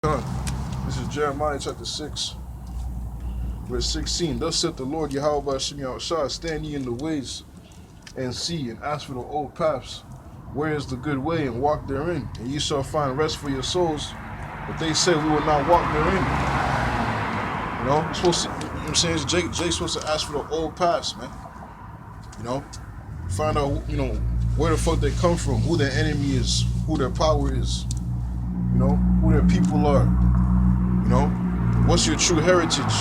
This is Jeremiah chapter 6, verse 16. Thus saith the Lord Yahweh Hashem Yahushua, stand ye in the ways and see, and ask for the old paths, where is the good way, and walk therein, and ye shall find rest for your souls. But they say we will not walk therein. You know, you're supposed to, you know what I'm saying? Jake's supposed to ask for the old paths, man. You know, find out, where the fuck they come from, who their enemy is, who their power is, who their people are. What's your true heritage?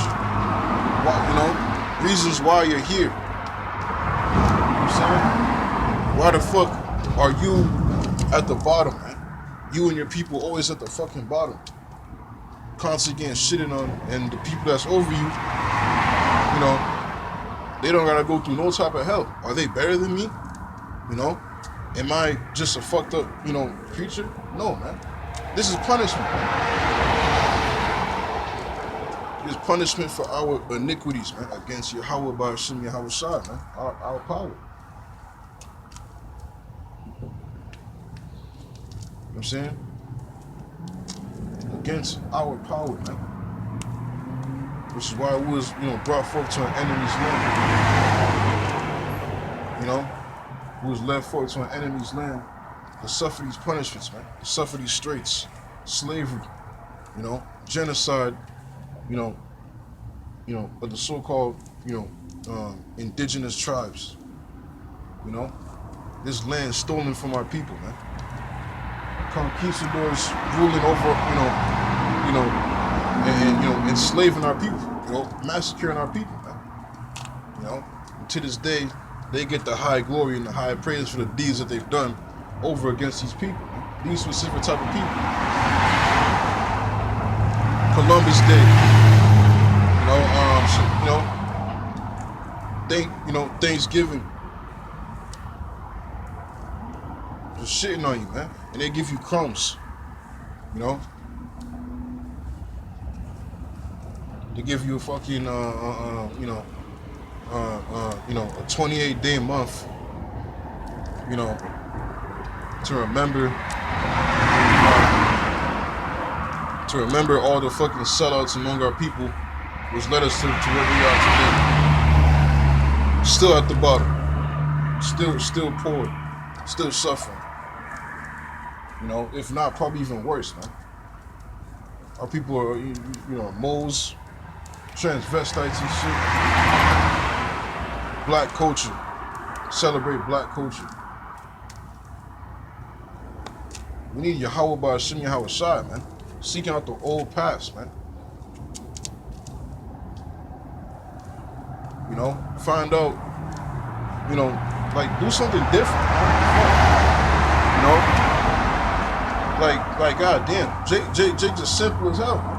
Reasons why you're here. You know what I'm saying? Why the fuck are you at the bottom, man? You and your people always at the fucking bottom. Constantly getting shitted on, and the people that's over you, they don't gotta go through no type of hell. Are they better than me? Am I just a fucked up, creature? No, man. This is punishment. It's punishment for our iniquities, man, against Yahweh by Hashem Yahushua, man, our power. You know what I'm saying? Against our power, man. Which is why it was, brought forth to an enemy's land. Who was led forth to an enemy's land to suffer these punishments, man. To suffer these straits, slavery, genocide, of the so-called, indigenous tribes. This land stolen from our people, man. Conquistadors ruling over, and enslaving our people, massacring our people, man. And to this day, they get the high glory and the high praise for the deeds that they've done over against these people, man. These specific type of people. Columbus Day, Thanksgiving, just shitting on you, man, and they give you crumbs, They give you a fucking, a 28-day month, to remember all the fucking sellouts among our people, which led us to where we are today. Still at the bottom, still poor, still suffering. If not, probably even worse, man. Our people are, moles, transvestites and shit. Black culture, celebrate black culture. We need Yahweh by Hashem Yahushua, man. Seeking out the old paths, man. Find out, do something different. Like goddamn, Jake just simple as hell, man.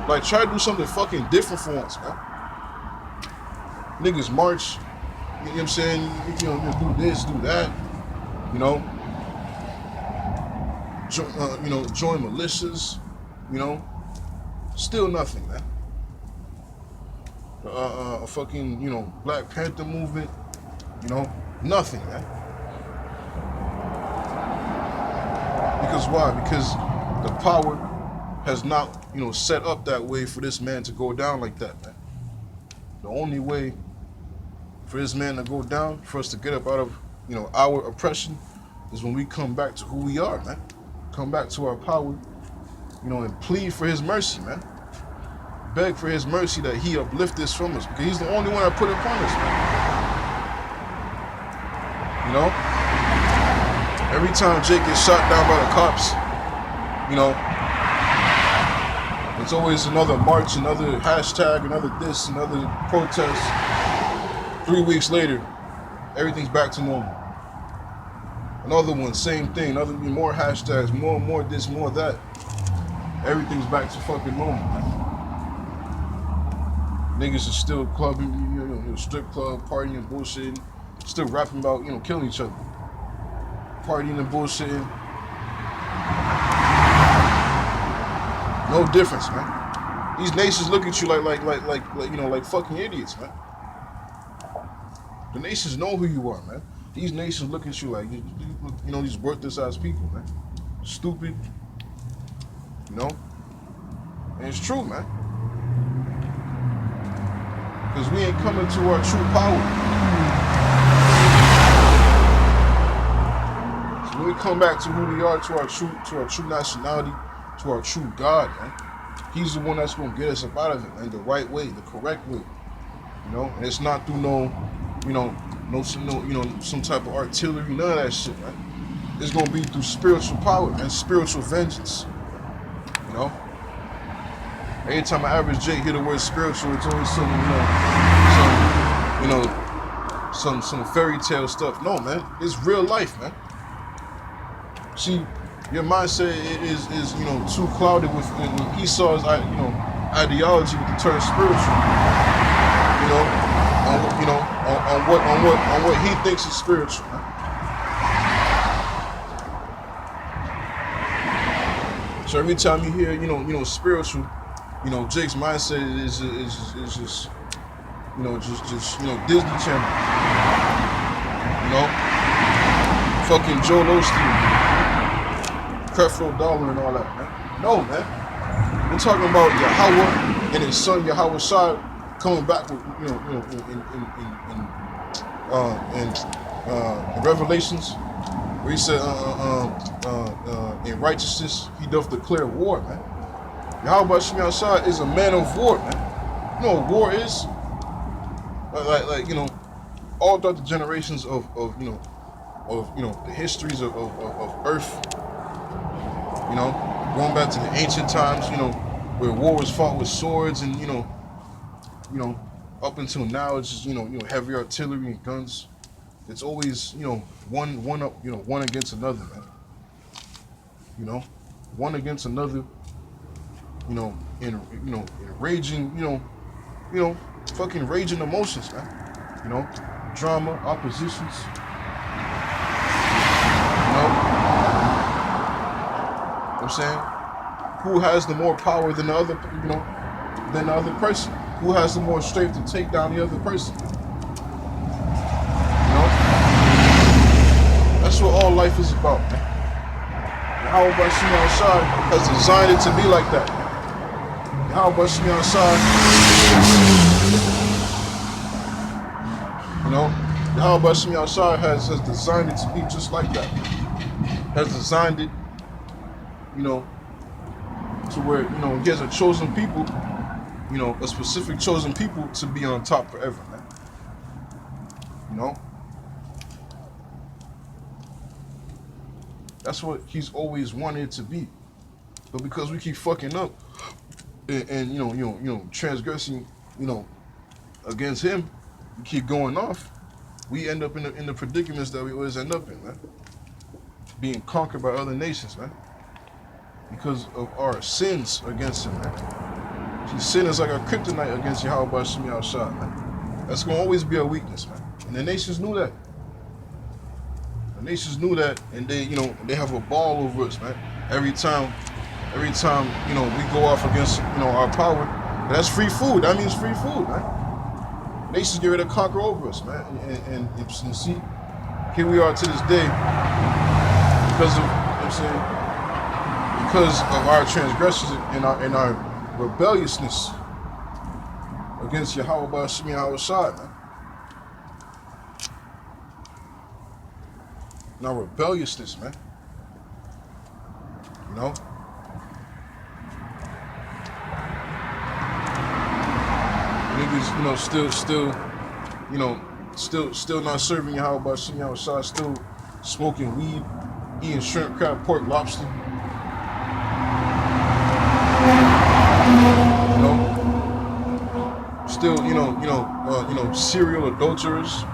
Like, try to do something fucking different for once, man. Niggas march, you know what I'm saying? You do this, do that, join militias, still nothing, man. A fucking, Black Panther movement, nothing, man. Because why? Because the power has not, set up that way for this man to go down like that, man. The only way for this man to go down, for us to get up out of, our oppression, is when we come back to who we are, man. Come back to our power, and plead for his mercy, man. Beg for his mercy that he uplift this from us, because he's the only one that put it upon us, man. Every time Jake gets shot down by the cops, it's always another march, another hashtag, another this, another protest. 3 weeks later, everything's back to normal. Another one, same thing, more hashtags, more this, more that. Everything's back to fucking normal. Niggas are still clubbing, strip club, partying, bullshitting, still rapping about, killing each other. Partying and bullshitting. No difference, man. These nations look at you like fucking idiots, man. The nations know who you are, man. These nations look at you like, these worthless ass people, man. stupid, you know? And it's true, man. Because we ain't coming to our true power. So when we come back to who we are, to our true nationality, to our true God, man, He's the one that's gonna get us up out of it, man, the right way, the correct way. You know, and it's not through some type of artillery, none of that shit, man. It's gonna be through spiritual power and spiritual vengeance. You know? Every time an average Jake hear the word spiritual, it's always some fairy tale stuff. No, man, it's real life, man. See, your mindset is too clouded with Esau's ideology with the term spiritual. On what he thinks is spiritual, man. So every time you hear spiritual, Jake's mindset is just Disney Channel, fucking Joel Osteen, Creflo Dollar and all that, man. No, man, we're talking about Yahweh and his son Yahweh Shai coming back with in Revelations, where he said in righteousness he doth declare war, man. Yahweh Shai is a man of war, man. You know what war is? All throughout the generations of the histories of Earth, going back to the ancient times, where war was fought with swords, and up until now it's just heavy artillery and guns. It's always one against another, man. One against another. In raging, fucking raging emotions, man. Drama, oppositions. You know what I'm saying? Who has the more power than the other, than the other person? Who has the more strength to take down the other person? That's what all life is about, man. Yahweh Shai has designed it to be like that. Yahweh Shai, Yahweh Shai has designed it to be just like that. Has designed it, to where, he has a chosen people, a specific chosen people to be on top forever, man. That's what he's always wanted to be. But because we keep fucking up and transgressing, against him, we keep going off, we end up in the predicaments that we always end up in, man. Being conquered by other nations, man. Because of our sins against him, man. See, sin is like a kryptonite against Yahweh Shai, man. That's gonna always be a weakness, man. And the nations knew that. The nations knew that, and they have a ball over us, man. Every time, we go off against, our power, that's free food. That means free food, man. Nations get ready to conquer over us, man. And see, here we are to this day, because of, because of our transgressions and our rebelliousness against Yahweh Shai, man. And our rebelliousness, man. Niggas, still not serving Yahweh Shai, still smoking weed, eating shrimp, crab, pork, lobster. Still, serial adulterers.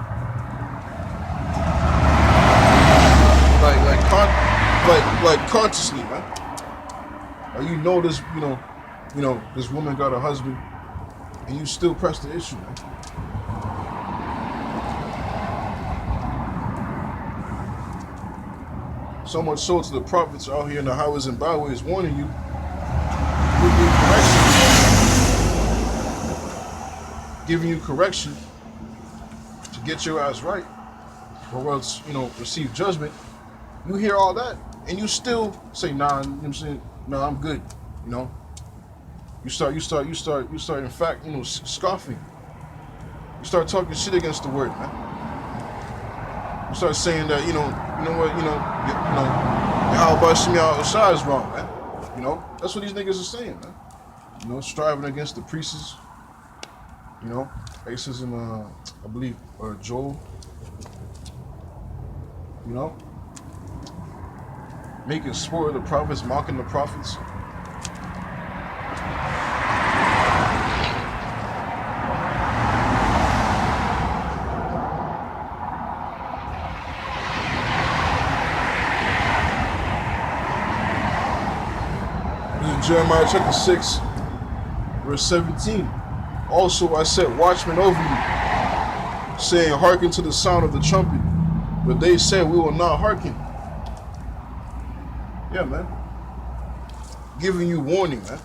Like consciously, man. Like this woman got a husband, and you still press the issue, man. So much so to the prophets out here in the highways and byways warning you, giving you correction to get your ass right, or else, receive judgment. You hear all that, and you still say, nah, you know what I'm saying, nah, I'm good, you know. You start, in fact, scoffing. You start talking shit against the word, man. You start saying that, how about Shemiah Oshai is wrong, man. That's what these niggas are saying, man. Striving against the priests, Aces in, I believe, Joel, making sport of the prophets, mocking the prophets. Jeremiah chapter 6, verse 17. Also I set watchmen over you, saying, hearken to the sound of the trumpet. But they said, we will not hearken. Yeah, man. Giving you warning, man.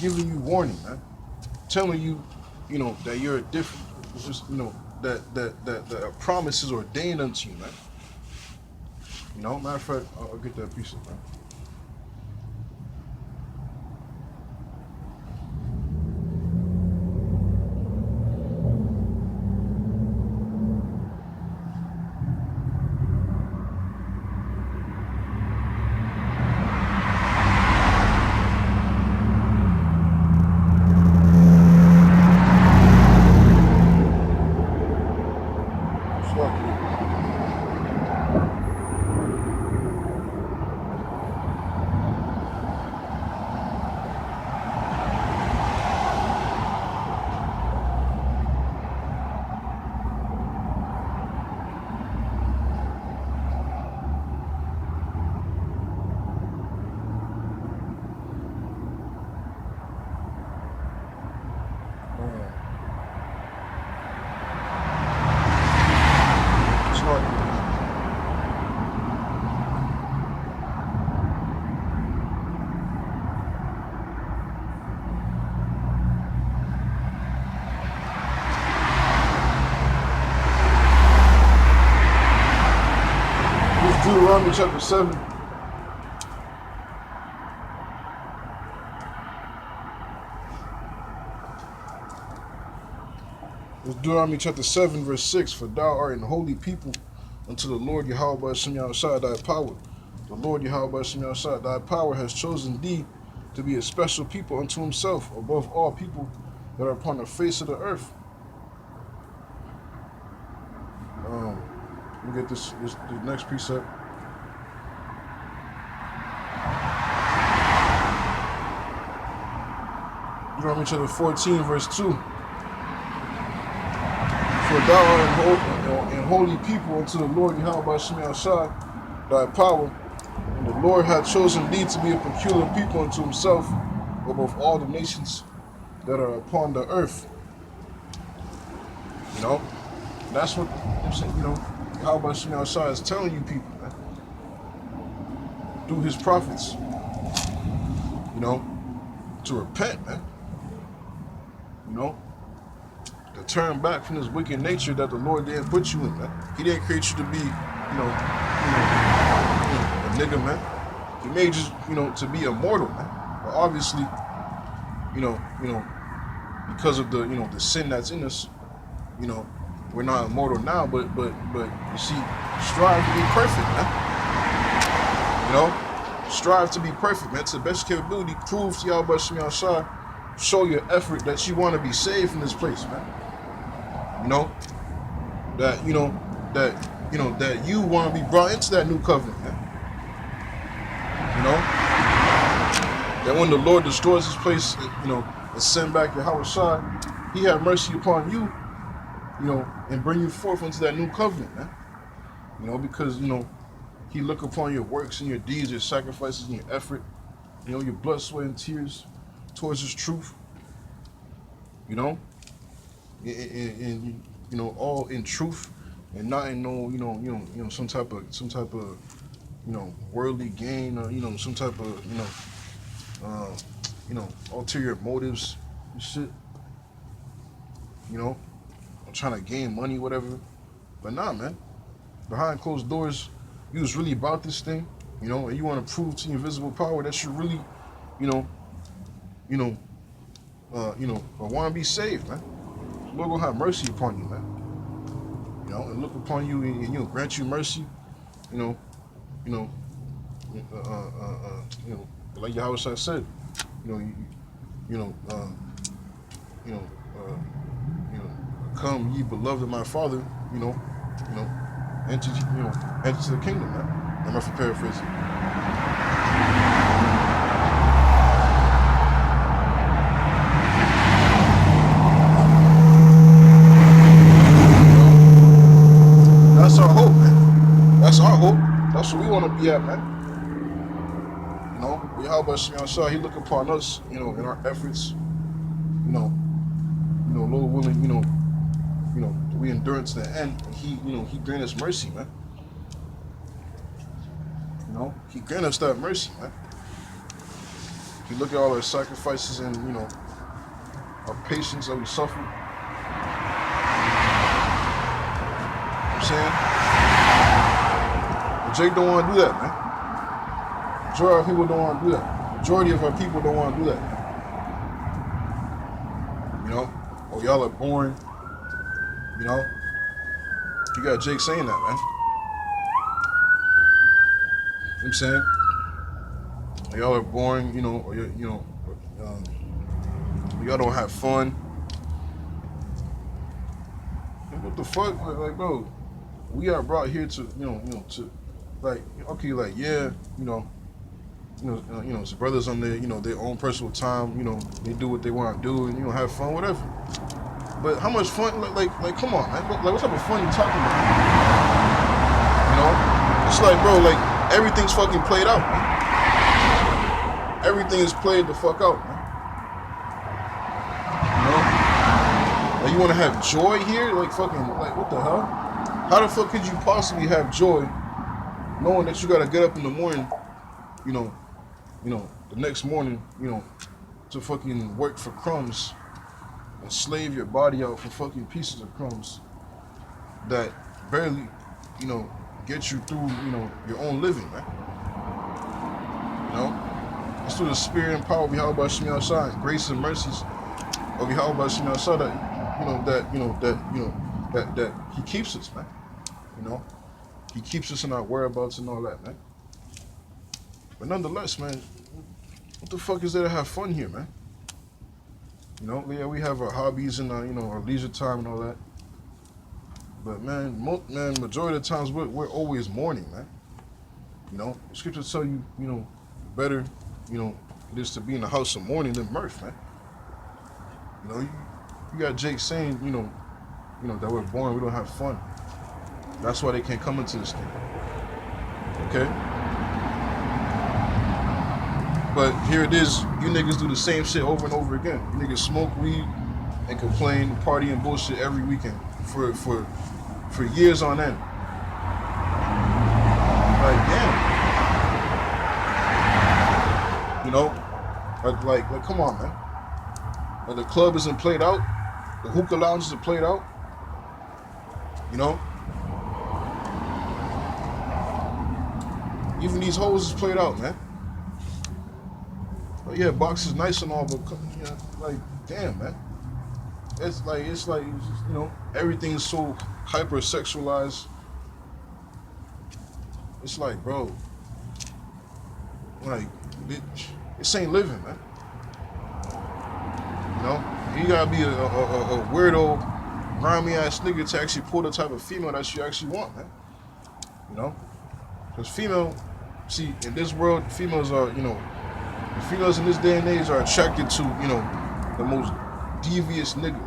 Giving you warning, man. Telling you, that you're different, that a promise is ordained unto you, man. Matter of fact, I'll get that piece of, man. Deuteronomy chapter 7. It's Deuteronomy chapter 7, verse 6. For thou art an holy people unto the Lord Yahweh Shem Yahushua thy power. The Lord Yahweh Shem Yahushua thy power has chosen thee to be a special people unto himself above all people that are upon the face of the earth. Let me get this next precept. Deuteronomy chapter 14, verse 2. For thou art an holy people unto the Lord Yahweh Shem Yahushua thy power, and the Lord hath chosen thee to be a peculiar people unto himself above all the nations that are upon the earth. That's what I'm saying, Yahweh Shem Yahushua is telling you people, man, through his prophets, to repent, man. To turn back from this wicked nature that the Lord didn't put you in, man. He didn't create you to be, a nigga, man. He made you, to be immortal, man. But obviously, because of the sin that's in us, we're not immortal now. But you see, strive to be perfect, man. Strive to be perfect, man. To the best capability, prove to Yahweh Shem Yahushua, show your effort that you want to be saved from this place, man. That you want to be brought into that new covenant, man. That when the Lord destroys this place, and send back Yahweh, he have mercy upon you, and bring you forth into that new covenant, man. Because, he look upon your works and your deeds, your sacrifices and your effort, your blood, sweat, and tears towards his truth, and all in truth and not in some type of worldly gain, or some type of ulterior motives and shit. I'm trying to gain money, whatever. But nah, man. Behind closed doors, you was really about this thing, you know, and you want to prove to the invisible power that you really, you know, you know, want to be saved, man. The Lord will have mercy upon you, man. You know, and look upon you and you know, grant you mercy. You know, you know, like Yahweh said, you know, you know, you know, you know, come ye beloved of my Father, you know, enter to the kingdom, man. I'm not for paraphrasing. That's our hope, man. That's our hope. That's what we want to be at, man. You know, Yahweh Shah, He look upon us, you know, in our efforts, Lord willing, we endure to the end. And He grant us mercy, man. You know, He grant us that mercy, man. If you look at all our sacrifices and our patience that we suffer, you know what I'm saying? But Jake don't want to do that, man. Majority of people don't want to do that. Majority of our people don't want to do that. You know? Oh, y'all are boring. You know? You got Jake saying that, man. You know what I'm saying? Y'all are boring, or y'all don't have fun. And what the fuck? Like, bro, we are brought here to, to, like, okay, like, yeah, it's brothers on their own personal time, they do what they want to do and, have fun, whatever. But how much fun, like, come on, man. Like, what type of fun you talking about? You know? It's like, bro, like, everything's fucking played out, man. Everything is played the fuck out, man. You know? Like, you want to have joy here? Like, fucking, like, what the hell? How the fuck could you possibly have joy knowing that you gotta get up in the morning, the next morning, to fucking work for crumbs and slave your body out for fucking pieces of crumbs that barely, get you through, your own living, man. You know? It's through the spirit and power of Yahweh Shemi outside, grace and mercies of Yahweh Shemi outside that He keeps us, man. You know? He keeps us in our whereabouts and all that, man. But nonetheless, man, what the fuck is there to have fun here, man? You know, yeah, we have our hobbies and our leisure time and all that. But man, majority of the times we're always mourning, man. You know, the scriptures tell you, better, it is to be in the house of mourning than mirth, man. You know, you got Jake saying, that we're boring, we don't have fun. That's why they can't come into this thing. Okay? But here it is, you niggas do the same shit over and over again. You niggas smoke weed and complain, party and bullshit every weekend for years on end. Like, damn. You know? Like, come on, man. Like, the club isn't played out. The hookah lounges are played out. You know? Even these hoes is played out, man. But yeah, box is nice and all, but like, damn, man. It's like, everything is so hyper-sexualized. It's like, bro, like, this ain't living, man. You know? You gotta be a weirdo, grimy-ass nigga to actually pull the type of female that you actually want, man. You know? Because see, in this world, females are, the females in this day and age are attracted to, the most devious nigga.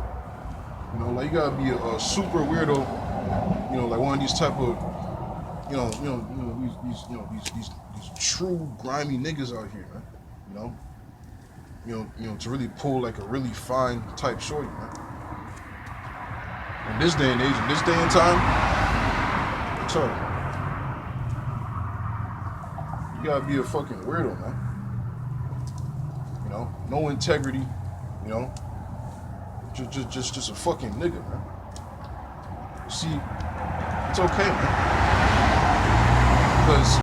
You know, like, you gotta be a super weirdo, like one of these type of, these true grimy niggas out here, man. To really pull like a really fine type shorty, man. In this day and age, in this day and time, I'm sorry. You gotta be a fucking weirdo, man. No integrity, just a fucking nigga, man. See, it's okay, man. because